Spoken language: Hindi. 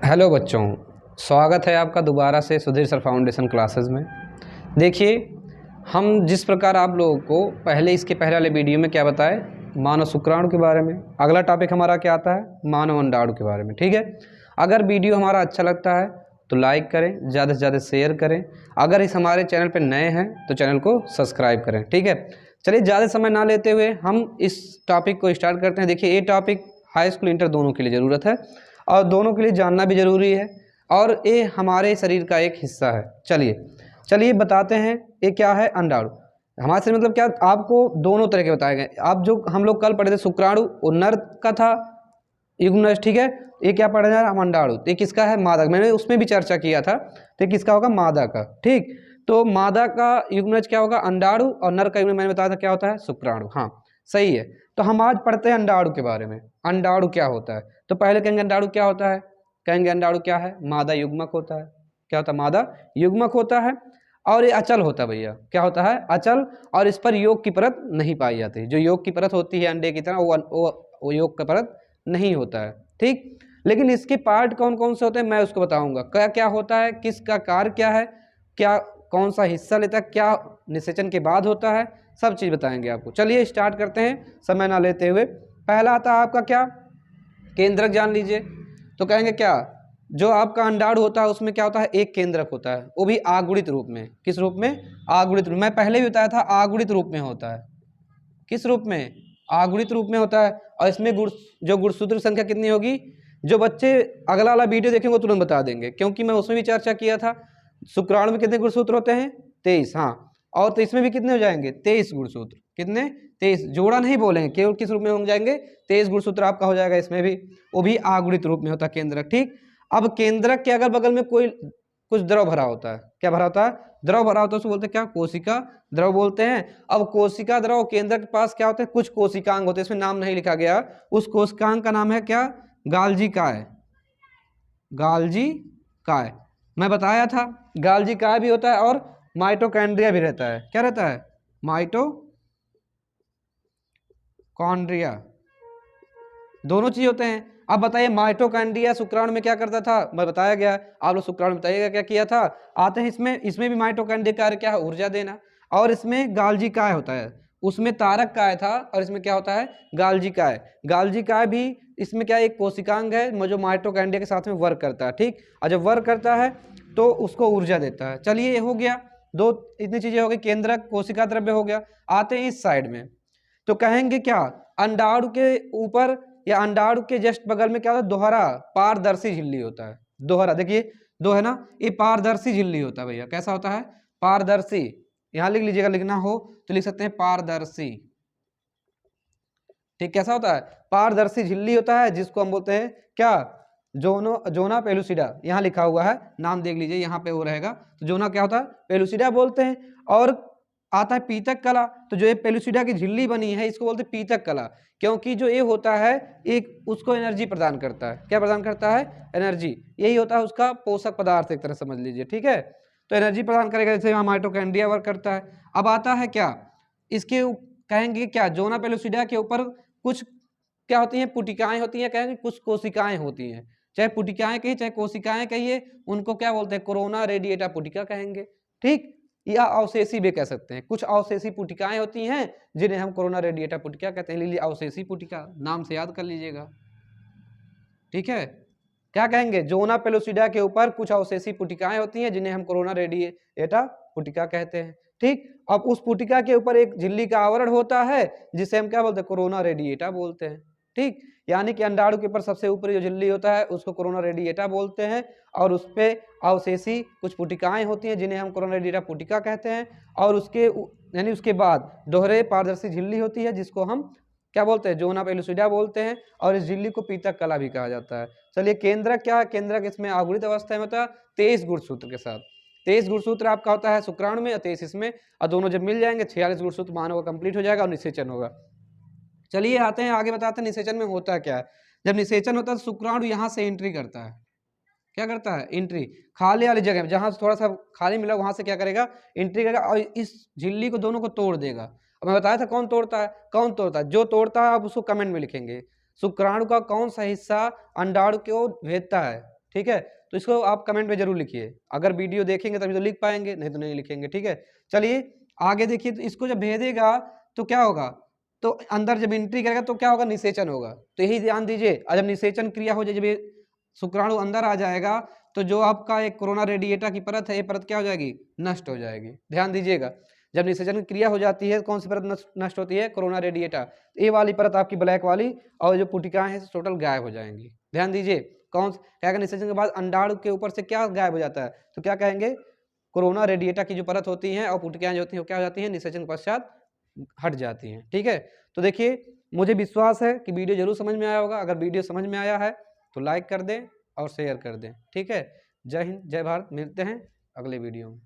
हेलो बच्चों, स्वागत है आपका दोबारा से सुधीर सर फाउंडेशन क्लासेस में। देखिए, हम जिस प्रकार आप लोगों को इसके पहले वाले वीडियो में क्या बताए, मानव शुक्राणु के बारे में। अगला टॉपिक हमारा क्या आता है, मानव अंडाणु के बारे में। ठीक है, अगर वीडियो हमारा अच्छा लगता है तो लाइक करें, ज़्यादा से ज़्यादा शेयर करें। अगर इस हमारे चैनल पर नए हैं तो चैनल को सब्सक्राइब करें। ठीक है, चलिए ज़्यादा समय ना लेते हुए हम इस टॉपिक को स्टार्ट करते हैं। देखिए, ये टॉपिक हाई स्कूल इंटर दोनों के लिए ज़रूरत है और दोनों के लिए जानना भी ज़रूरी है और ये हमारे शरीर का एक हिस्सा है। चलिए बताते हैं ये क्या है अंडाणु। हमारे शरीर मतलब क्या, आपको दोनों तरह के बताए गए। आप जो हम लोग कल पढ़े थे शुक्राणु, वो नर का था युग्मनज। ठीक है, ये क्या पढ़े हैं हम, अंडाणु। ये किसका है, मादा। मैंने उसमें भी चर्चा किया था, तो किसका होगा, मादा का। ठीक, तो मादा का युग्मनज क्या होगा, अंडाणु, और नर का युग्मनज मैंने बताया था क्या होता है, शुक्राणु। हाँ सही है। तो हम आज पढ़ते हैं अंडाणु के बारे में। अंडाणु क्या होता है, तो पहले कहेंगे अंडाणु क्या होता है, कहेंगे अंडाणु क्या है, मादा युग्मक होता है। क्या होता है, मादा युग्मक होता है और ये अचल होता है भैया। क्या होता है, अचल, और इस पर योग की परत नहीं पाई जाती। जो योग की परत होती है अंडे की तरह, वो योग की परत नहीं होता है। ठीक, लेकिन इसके पार्ट कौन कौन से होते हैं मैं उसको बताऊंगा। क्या क्या होता है, किसका कार्य क्या है, क्या कौन सा हिस्सा लेता है, क्या निषेचन के बाद होता है, सब चीज़ बताएंगे आपको। चलिए स्टार्ट करते हैं समय ना लेते हुए। पहला आता है आपका क्या, केंद्रक जान लीजिए। तो कहेंगे क्या, जो आपका अंडाणु होता है उसमें क्या होता है, एक केंद्रक होता है, वो भी आगुणित रूप में। किस रूप में, आगुणित रूप। मैं पहले भी बताया था आगुणित रूप में होता है। किस रूप में, आगुणित रूप में होता है। और इसमें जो गुणसूत्र संख्या कितनी होगी, जो बच्चे अगला वाला वीडियो देखेंगे वो तुरंत बता देंगे, क्योंकि मैं उसमें भी चर्चा किया था। शुक्राणु में कितने गुणसूत्र होते हैं, 23। हाँ, और तो इसमें भी कितने हो जाएंगे, 23 गुणसूत्र। कितने, 23। जोड़ा नहीं बोलेंगे, केवल किस रूप में हो जाएंगे, 23 गुणसूत्र आपका हो जाएगा इसमें भी। वो भी आगुणित रूप में होता है केंद्रक। ठीक, अब केंद्रक के अगल बगल में कोई कुछ द्रव भरा होता है। क्या भरा होता है, द्रव भरा होता है, उसको बोलते हैं क्या, कोशिका द्रव बोलते हैं। अब कोशिका द्रव केंद्रक के पास क्या होते हैं, कुछ कोशिकांग होते हैं, इसमें नाम नहीं लिखा गया। उस कोशिकांग का नाम है क्या, गाल्जी काय। गाल्जी काय मैं बताया था, गाल्जी काय भी होता है और माइटोकॉन्ड्रिया भी रहता है। क्या रहता है, माइटोकॉन्ड्रिया, दोनों चीज होते हैं। अब बताइए, माइटोकॉन्ड्रिया शुक्राणु में क्या करता था, मैं बताया गया। आप लोग शुक्राणु में बताइएगा क्या किया था। आते हैं इसमें भी माइटोकॉन्ड्रिया कार्य क्या है, ऊर्जा देना। और इसमें गाल्जी काय होता है, उसमें तारक काय था, और इसमें क्या होता है, गाल्जी काय। गाल्जी काय भी इसमें क्या, एक कोशिकांग है जो माइटोकॉन्ड्रिया के साथ में वर्क करता है। ठीक, और जब वर्क करता है तो उसको ऊर्जा देता है। चलिए ये हो गया, दो इतनी चीजें हो गई, केंद्रक, कोशिका द्रव्य हो गया। आते हैं इस साइड में, तो कहेंगे क्या, अंडाणु के ऊपर या अंडाणु के जस्ट बगल में क्या होता है, दोहरा पारदर्शी झिल्ली होता है। दोहरा, देखिए दो है ना, ये पारदर्शी झिल्ली होता है भैया। कैसा होता है, पारदर्शी। यहां लिख लीजिएगा, लिखना हो तो लिख सकते हैं पारदर्शी। ठीक, कैसा होता है, पारदर्शी झिल्ली होता है, जिसको हम बोलते हैं क्या, जोना पेलुसिडा। यहाँ लिखा हुआ है, नाम देख लीजिए, यहाँ पे वो रहेगा। तो जोना क्या होता है, पेलुसिडा बोलते हैं। और आता है पीतक कला। तो जो ये पेलुसिडा की झिल्ली बनी है, इसको बोलते हैं पीतक कला, क्योंकि जो ये होता है एक उसको एनर्जी प्रदान करता है। क्या प्रदान करता है, एनर्जी। यही होता है उसका पोषक पदार्थ, एक तरह समझ लीजिए। ठीक है, तो एनर्जी प्रदान करेगा, जैसे यहाँ माइटोकॉन्ड्रिया वर्क करता है। अब आता है क्या, इसके कहेंगे क्या, जोना पेलुसिडा के ऊपर कुछ क्या होती हैं, पुटिकाएं होती हैं। कहेंगे कुछ कोशिकाएं होती हैं, चाहे पुटिकाएं कहिए चाहे कोशिकाएं कहिए, उनको क्या बोलते हैं, कोरोना रेडिएटा पुटिका कहेंगे। ठीक, या अवशेषी भी कह सकते हैं। कुछ अवशेषी पुटिकाएं होती हैं जिन्हें हम कोरोना रेडिएटा पुटिका कहते हैं। लीजिए अवशेषी पुटिका, नाम से याद कर लीजिएगा। ठीक है, क्या कहेंगे, जोना पेलुसिडा के ऊपर कुछ अवशेषी पुटिकाएं होती हैं जिन्हें हम कोरोना रेडिएटा पुटिका कहते हैं। ठीक, अब उस पुटिका के ऊपर एक झिल्ली का आवरण होता है जिसे हम क्या बोलते हैं, कोरोना रेडिएटा बोलते हैं। ठीक, यानी कि अंडाणु के ऊपर सबसे ऊपर जो झिल्ली होता है उसको कोरोना रेडिएटा बोलते हैं, और उस पे अवशेषी कुछ पुटिकाएं होती हैं जिन्हें हम कोरोना रेडिएटा पुटिका कहते हैं। और उसके यानी उसके बाद दोहरे पारदर्शी झिल्ली होती है, जिसको हम क्या बोलते हैं, जोना पेलुसिडा बोलते हैं। और इस झिल्ली को पीतक कला भी कहा जाता है। चलिए केंद्रक क्या है, केंद्रक इसमें आगुणित अवस्था में होता है 23 गुणसूत्र के साथ। 23 गुणसूत्र आपका होता है शुक्राणु में और 23 इसमें, और दोनों जब मिल जाएंगे 46 गुणसूत्र मानव का कंप्लीट हो जाएगा और निषेचन होगा। चलिए आते हैं आगे, बताते हैं निषेचन में होता क्या है। जब निषेचन होता है तो शुक्राणु यहाँ से एंट्री करता है। क्या करता है, एंट्री, खाली वाली जगह में जहां थोड़ा सा खाली मिला वहां से क्या करेगा, एंट्री करेगा और इस झिल्ली को दोनों को तोड़ देगा। अब मैं बताया था कौन तोड़ता है, कौन तोड़ता है, जो तोड़ता है आप उसको कमेंट में लिखेंगे। शुक्राणु का कौन सा हिस्सा अंडाणु को भेदता है, ठीक है, तो इसको आप कमेंट में जरूर लिखिए। अगर वीडियो देखेंगे तभी तो लिख पाएंगे, नहीं तो नहीं लिखेंगे। ठीक है, चलिए आगे देखिए। तो इसको जब भेदेगा तो क्या होगा, तो अंदर जब एंट्री करेगा तो क्या होगा, निषेचन होगा। तो यही ध्यान दीजिए, और जब निषेचन क्रिया हो जाए, जब ये शुक्राणु अंदर आ जाएगा तो जो आपका एक कोरोना रेडिएटा की परत है, ये परत क्या हो जाएगी, नष्ट हो जाएगी। ध्यान दीजिएगा, जब निषेचन की क्रिया हो जाती है कौन सी परत नष्ट होती है, कोरोना रेडिएटा। ये वाली परत आपकी ब्लैक वाली और जो पुटिकाएं हैं टोटल गायब हो जाएंगी। ध्यान दीजिए, कौन क्या निषेचन के बाद अंडाणु के ऊपर से क्या गायब हो जाता है, तो क्या कहेंगे, कोरोना रेडिएटा की जो परत होती है और पुटिकाएं जो होती हैं क्या हो जाती हैं, निषेचन के पश्चात हट जाती हैं। ठीक है, तो देखिए मुझे विश्वास है कि वीडियो जरूर समझ में आया होगा। अगर वीडियो समझ में आया है तो लाइक कर दें और शेयर कर दें। ठीक है, जय हिंद जय भारत, मिलते हैं अगले वीडियो में।